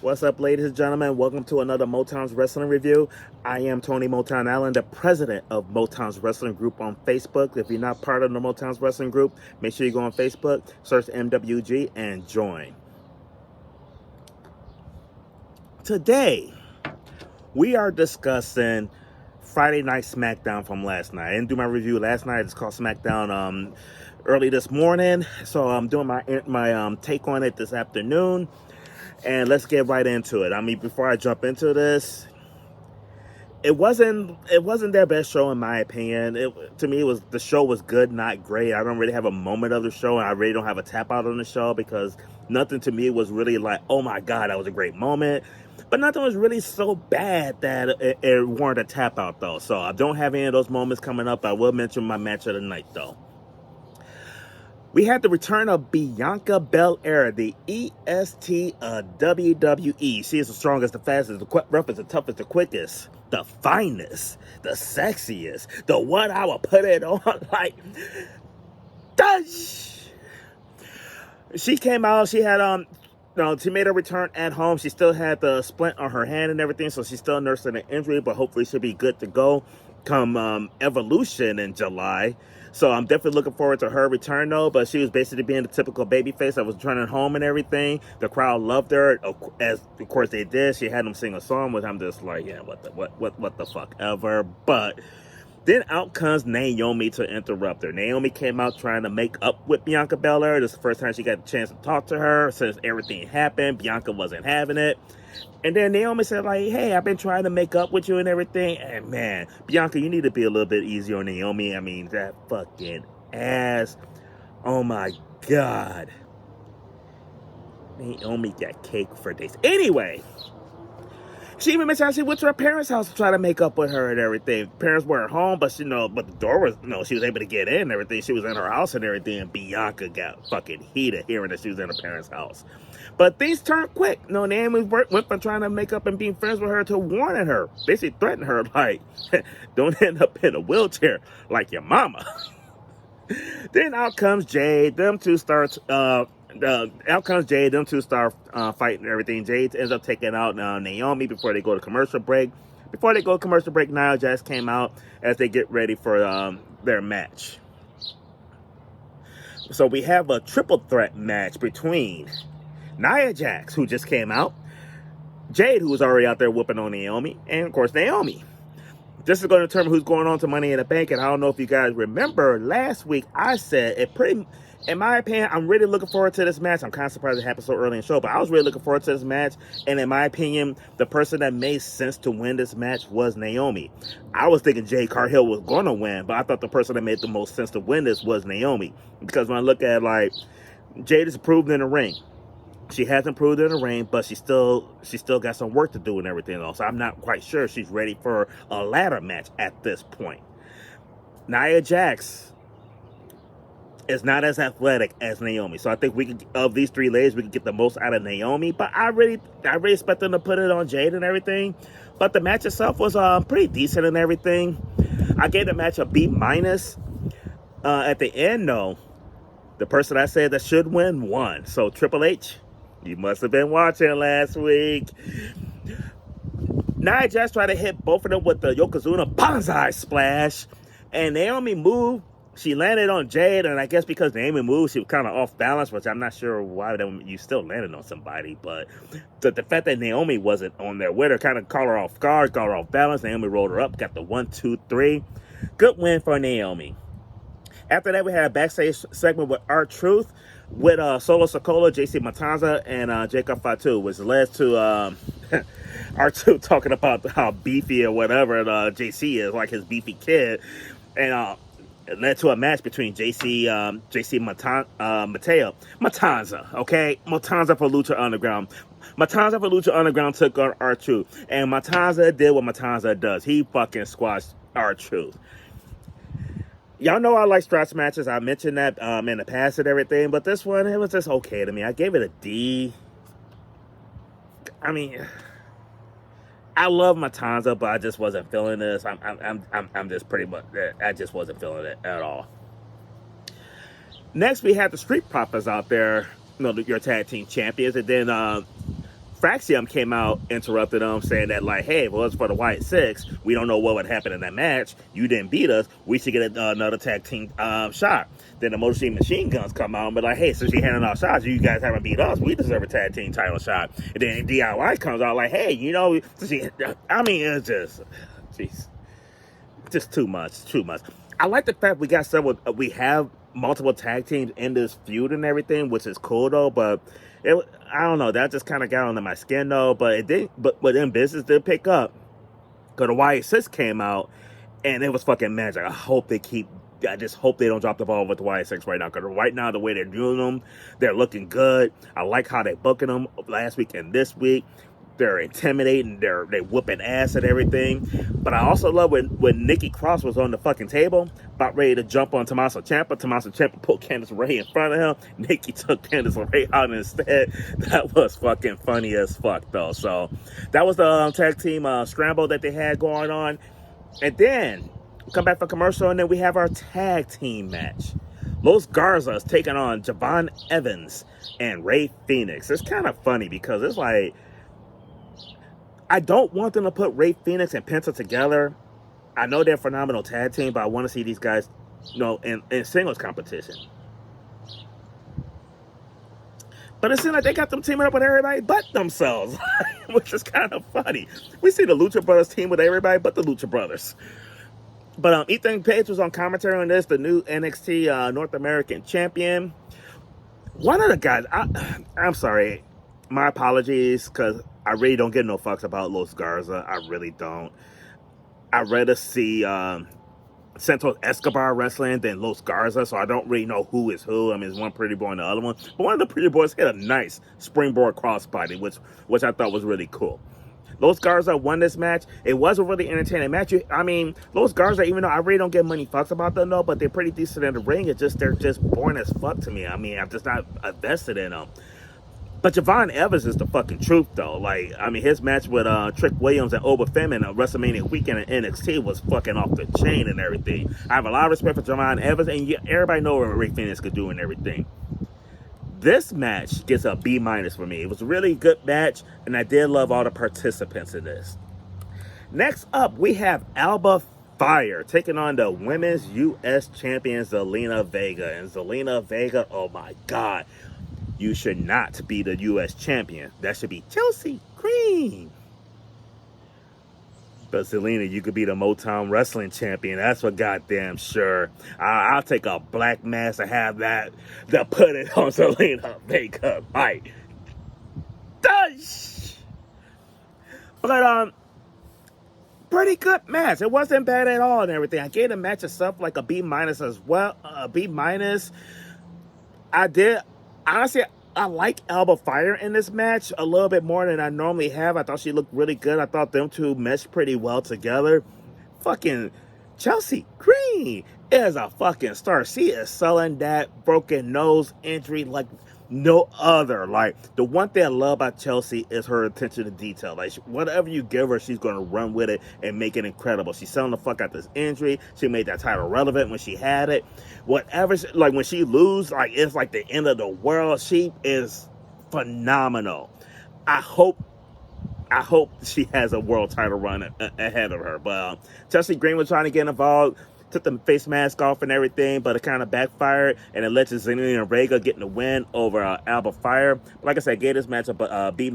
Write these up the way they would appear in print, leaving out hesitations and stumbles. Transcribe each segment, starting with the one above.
What's up, ladies and gentlemen? Welcome to another Motown's Wrestling Review. I am Tony Motown Allen, the president of Motown's Wrestling Group on Facebook. If you're not part of the Motown's Wrestling Group, make sure you go on Facebook, search MWG, and join. Today, we are discussing Friday Night SmackDown from last night. I didn't do my review last night. It's called SmackDown early this morning. So I'm doing my take on it this afternoon. And let's get right into it. I mean, before I jump into this, it wasn't their best show in my opinion. To me, the show was good, not great. I don't really have a moment of the show, and I really don't have a tap out on the show because nothing to me was really like, oh my god, that was a great moment. But nothing was really so bad that it warranted a tap out though. So I don't have any of those moments coming up. I will mention my match of the night though. We had the return of Bianca Belair, the EST of WWE. She is the strongest, the fastest, the roughest, the toughest, the quickest, the finest, the sexiest, the one I will put it on like, Dush! She came out, she had, she made a return at home. She still had the splint on her hand and everything, so she's still nursing an injury, but hopefully she'll be good to go come Evolution in July. So I'm definitely looking forward to her return though, but she was basically being the typical babyface that was returning home and everything. The crowd loved her, as of course they did. She had them sing a song, which I'm just like, yeah, what the fuck ever. But then out comes Naomi to interrupt her. Naomi came out trying to make up with Bianca Belair. This is the first time she got a chance to talk to her since everything happened. Bianca wasn't having it. And then Naomi said, like, hey, I've been trying to make up with you and everything. And man, Bianca, you need to be a little bit easier on Naomi. I mean, that fucking ass. Oh my God. Naomi got cake for days. Anyway. She even mentioned how she went to her parents' house to try to make up with her and everything. Parents weren't home, but but the door was, she was able to get in and everything. She was in her house and everything, and Bianca got fucking heated hearing that she was in her parents' house. But things turned quick. Naomi went from trying to make up and being friends with her to warning her, basically threatening her, like, don't end up in a wheelchair like your mama. Then out comes Jade. Them two start fighting and everything. Jade ends up taking out Naomi before they go to commercial break. Before they go to commercial break, Nia Jax came out as they get ready for their match. So we have a triple threat match between Nia Jax, who just came out, Jade, who was already out there whooping on Naomi, and of course Naomi. This is going to determine who's going on to Money in the Bank, and I don't know if you guys remember last week I said in my opinion, I'm really looking forward to this match. I'm kind of surprised it happened so early in the show, but I was really looking forward to this match. And in my opinion, the person that made sense to win this match was Naomi. I was thinking Jade Cargill was going to win, but I thought the person that made the most sense to win this was Naomi. Because when I look at, like, Jade is improved in the ring. She has improved in the ring, but she still got some work to do and everything else. So I'm not quite sure she's ready for a ladder match at this point. Nia Jax is not as athletic as Naomi, so I think of these three ladies, we can get the most out of Naomi. But I really expect them to put it on Jade and everything. But the match itself was pretty decent and everything. I gave the match a B-. At the end, though, the person I said that should win won. So Triple H, you must have been watching last week. Nia Jax tried to hit both of them with the Yokozuna Banzai Splash, and Naomi moved. She landed on Jade, and I guess because Naomi moved, she was kind of off balance, which I'm not sure why you still landed on somebody. But the fact that Naomi wasn't on there with her kind of caught her off guard, got her off balance. Naomi rolled her up, got the 1, 2, 3. Good win for Naomi. After that, we had a backstage segment with R-Truth with Solo Sikoa, JC Matanza, and Jacob Fatu, which led to R-Truth talking about how beefy or whatever JC is, like his beefy kid. And it led to a match between JC Matanza, okay? Matanza for Lucha Underground. Matanza for Lucha Underground took on R-Truth. And Matanza did what Matanza does. He fucking squashed R-Truth. Y'all know I like scratch matches. I mentioned that in the past and everything. But this one, it was just okay to me. I gave it a D. I mean, I love Matanza, but I just wasn't feeling this. I'm just pretty much, I just wasn't feeling it at all. Next, we had the Street Profits out there, your tag team champions, and then Fraxium came out, interrupted them, saying that, like, hey, if it was for the White Six, we don't know what would happen in that match. You didn't beat us. We should get another tag team shot. Then the Motor City Machine Guns come out and be like, hey, since you handing out shots, you guys haven't beat us. We deserve a tag team title shot. And then DIY comes out like, hey, you know, I mean, it's just, jeez, just too much. I like the fact we have multiple tag teams in this feud and everything, which is cool though, but I don't know, that just kind of got under my skin though, but it didn't, but then business did pick up, because the YS6 came out, and it was fucking magic. I just hope they don't drop the ball with the YS6 right now, because right now, the way they're doing them, they're looking good. I like how they're booking them last week and this week. They're intimidating, they're whooping ass and everything. But I also love when Nikki Cross was on the fucking table, about ready to jump on Tommaso Ciampa. Tommaso Ciampa put Candice LeRae in front of him. Nikki took Candice LeRae out instead. That was fucking funny as fuck, though. So that was the tag team scramble that they had going on. And then come back for commercial, and then we have our tag team match. Los Garzas taking on Javon Evans and Rey Fenix. It's kind of funny because it's like, I don't want them to put Rey Fenix and Penta together. I know they're a phenomenal tag team, but I want to see these guys, you know, in singles competition. But it seems like they got them teaming up with everybody but themselves, which is kind of funny. We see the Lucha Brothers team with everybody but the Lucha Brothers. But Ethan Page was on commentary on this, the new NXT North American champion. One of the guys, I'm sorry, my apologies, because I really don't give no fucks about Los Garza. I really don't. I'd rather see Santos Escobar wrestling than Los Garza, so I don't really know who is who. I mean, it's one pretty boy and the other one. But one of the pretty boys hit a nice springboard crossbody, which I thought was really cool. Los Garza won this match. It was a really entertaining match. I mean, Los Garza, even though I really don't give many fucks about them, though, but they're pretty decent in the ring. It's just, they're just boring as fuck to me. I mean, I'm just not invested in them. But Javon Evans is the fucking truth, though. Like, I mean, his match with Trick Williams and Oba Femi on WrestleMania weekend in NXT was fucking off the chain and everything. I have a lot of respect for Javon Evans, and everybody knows what Rey Fenix could do and everything. This match gets a B- for me. It was a really good match, and I did love all the participants in this. Next up, we have Alba Fire taking on the Women's U.S. Champion Zelina Vega. And Zelina Vega, oh my God. You should not be the U.S. champion. That should be Chelsea Green. But Zelina, you could be the Motown wrestling champion. That's for goddamn sure. I'll take a black mask to have that, to put it on Zelina Vega. Like, but pretty good match. It wasn't bad at all and everything. I gave the match itself like a B- as well. A B-. I did. Honestly, I like Alba Fire in this match a little bit more than I normally have. I thought she looked really good. I thought them two meshed pretty well together. Fucking Chelsea Green is a fucking star. She is selling that broken nose injury like no other. Like, the one thing I love about Chelsea is her attention to detail. Like, whatever you give her, she's going to run with it and make it incredible. She's selling the fuck out this injury. She made that title relevant when she had it. Whatever, like, when she lose, like, it's like the end of the world. She is phenomenal. I hope she has a world title run ahead of her. But Chelsea Green was trying to get involved, took the face mask off and everything, but it kind of backfired, and it led to Zelina Vega getting the win over Alba Fire. But like I said, I gave this match a B-.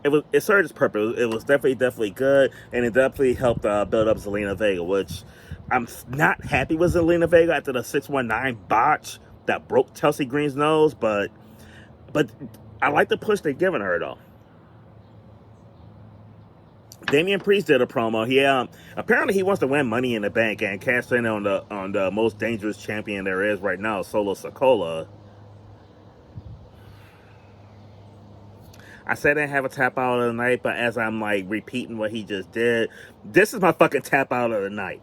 It served its purpose. It was definitely good, and it definitely helped build up Zelina Vega, which I'm not happy with Zelina Vega after the 619 botch that broke Chelsea Green's nose, but I like the push they're giving her, though. Damian Priest did a promo. Apparently he wants to win Money in the Bank and cash in on the most dangerous champion there is right now, Solo Sikoa. I said I didn't have a tap out of the night, but as I'm like repeating what he just did, this is my fucking tap out of the night.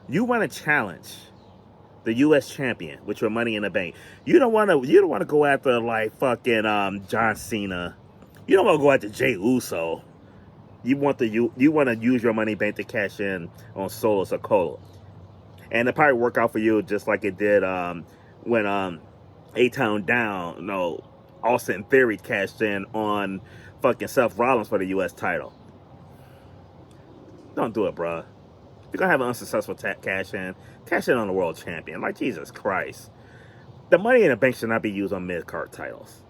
You want to challenge the U.S. champion with your Money in the Bank. You don't want to go after like fucking John Cena. You don't want to go after Jey Uso. You want to use your money bank to cash in on Solo Sikoa, and it probably work out for you just like it did when A-Town Down Austin Theory cashed in on fucking Seth Rollins for the U.S. title. Don't do it, bruh. If you're gonna have an unsuccessful cash in on the world champion. Like, Jesus Christ. The Money in the Bank should not be used on mid-card titles.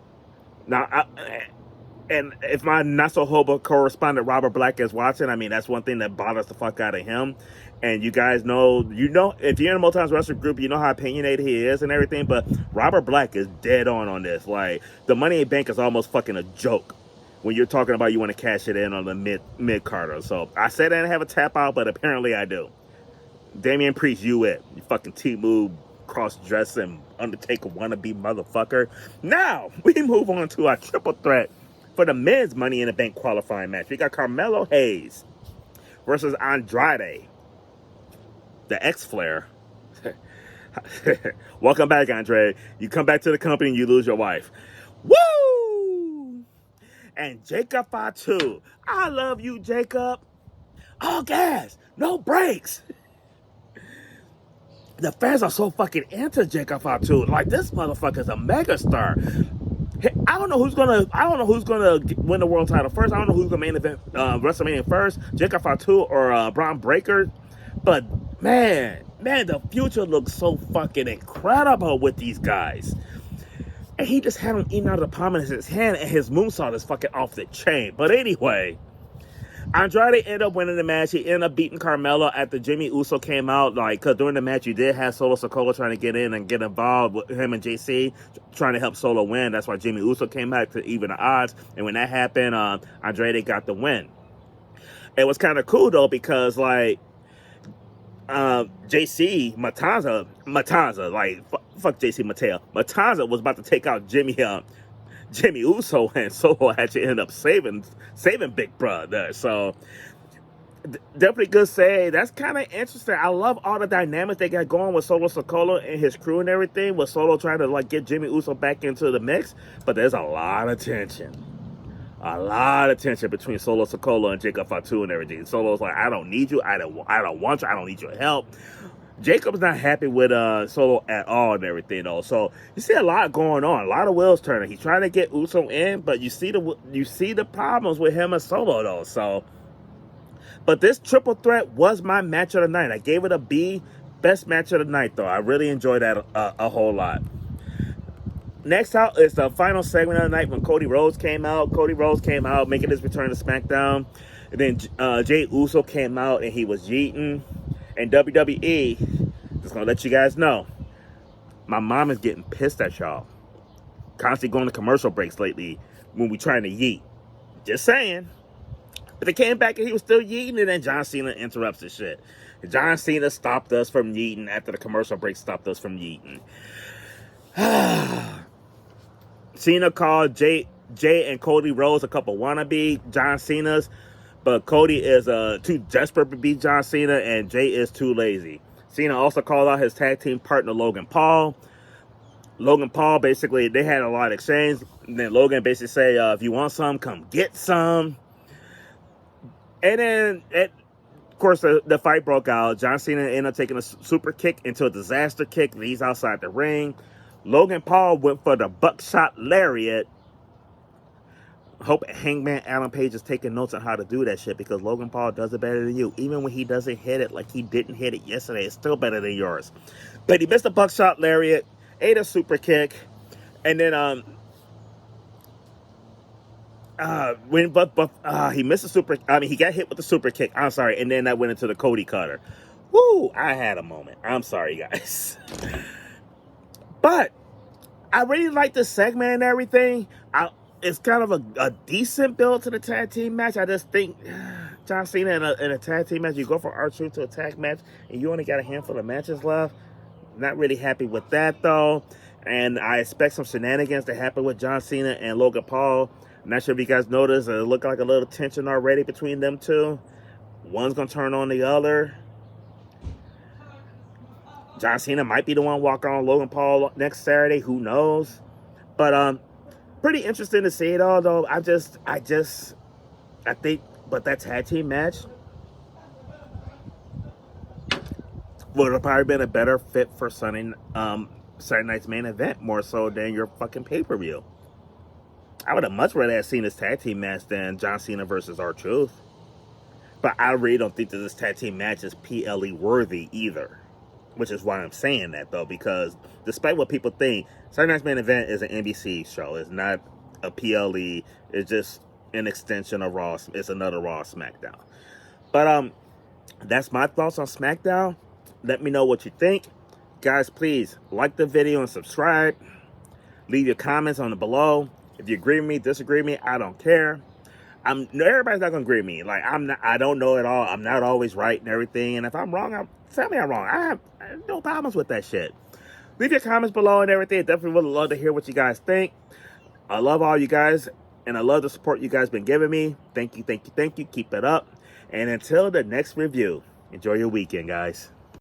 Now, and if my not-so-hobo correspondent Robert Black is watching, I mean, that's one thing that bothers the fuck out of him. And you guys know, if you're in the Motown's wrestling group, you know how opinionated he is and everything, but Robert Black is dead on this. Like, the Money in the Bank is almost fucking a joke when you're talking about you want to cash it in on the mid-carder. So, I said I didn't have a tap-out, but apparently I do. Damian Priest, you fucking T-Move, cross-dressing, Undertaker wannabe motherfucker. Now, we move on to our triple threat for the men's Money in the Bank qualifying match. We got Carmelo Hayes versus Andrade, the X-Flair. Welcome back, Andre. You come back to the company and you lose your wife. Woo! And Jacob Fatu. I love you, Jacob. All gas, no brakes. The fans are so fucking into Jacob Fatu. Like, this motherfucker's a megastar. I don't know who's gonna win the world title first. I don't know who's gonna main event WrestleMania first, Jacob Fatu or Braun Breaker. But man, the future looks so fucking incredible with these guys. And he just had him eating out of the palm of his hand, and his moonsault is fucking off the chain. But anyway, Andrade ended up winning the match. He ended up beating Carmelo after Jimmy Uso came out. Like, cause during the match, you did have Solo Sikoa trying to get in and get involved with him and JC, trying to help Solo win. That's why Jimmy Uso came back to even the odds. And when that happened, Andrade got the win. It was kind of cool though, because like JC Matanza, like fuck JC Matanza was about to take out Jimmy Uso, and Solo actually ended up saving Big Brother. So definitely good say. That's kind of interesting. I love all the dynamics they got going with Solo Sikoa and his crew and everything, with Solo trying to like get Jimmy Uso back into the mix. But there's a lot of tension between Solo Sikoa and Jacob Fatu and everything. Solo's like, I don't need you, I don't want you, I don't need your help. Jacob's not happy with Solo at all and everything though. So you see a lot going on, a lot of wheels turning. He's trying to get Uso in, but you see the problems with him and Solo though. So, but this triple threat was my match of the night. I gave it a B. Best match of the night though. I really enjoyed that a whole lot. Next out is the final segment of the night when Cody Rhodes came out. Making his return to SmackDown. And then Jey Uso came out and he was yeeting. And WWE, just gonna let you guys know, my mom is getting pissed at y'all. Constantly going to commercial breaks lately when we trying to yeet. Just saying. But they came back and he was still yeeting, and then John Cena interrupts the shit. John Cena stopped us from yeeting after the commercial break stopped us from yeeting. Cena called Jay and Cody Rhodes a couple wannabe John Cenas, but Cody is too desperate to beat John Cena, and Jay is too lazy. Cena also called out his tag team partner Logan Paul. Logan Paul, basically, they had a lot of exchange. And then Logan basically say, if you want some, come get some. And then, of course, the fight broke out. John Cena ended up taking a super kick into a disaster kick. He's outside the ring. Logan Paul went for the buckshot lariat. Hope Hangman Adam Page is taking notes on how to do that shit, because Logan Paul does it better than you. Even when he doesn't hit it like he didn't hit it yesterday, it's still better than yours. But he missed a buckshot lariat, ate a super kick, and then he missed a super. I mean, he got hit with the super kick. I'm sorry, and then that went into the Cody Cutter. Woo! I had a moment. I'm sorry, guys. But I really like this segment and everything. It's kind of a decent build to the tag team match. I just think John Cena in a tag team match, you go for R-Truth to a tag match, and you only got a handful of matches left. Not really happy with that, though. And I expect some shenanigans to happen with John Cena and Logan Paul. I'm not sure if you guys noticed, it looked like a little tension already between them two. One's going to turn on the other. John Cena might be the one walking on Logan Paul next Saturday. Who knows? But pretty interesting to see it all, though. I think, but that tag team match would have probably been a better fit for Saturday night's main event, more so than your fucking pay-per-view. I would have much rather have seen this tag team match than John Cena versus R-Truth. But I really don't think that this tag team match is PLE worthy either. Which is why I'm saying that, though, because despite what people think, Saturday Night's Main Event is an NBC show. It's not a PLE. It's just an extension of Raw. It's another Raw SmackDown. But that's my thoughts on SmackDown. Let me know what you think. Guys, please like the video and subscribe. Leave your comments on the below. If you agree with me, disagree with me, I don't care. Everybody's not gonna agree with me. Like, I don't know it all. I'm not always right and everything. And if I'm wrong, tell me I'm wrong. I have no problems with that shit. Leave your comments below and everything. Definitely would love to hear what you guys think. I love all you guys, and I love the support you guys been giving me. Thank you, thank you, thank you. Keep it up. And until the next review, enjoy your weekend, guys.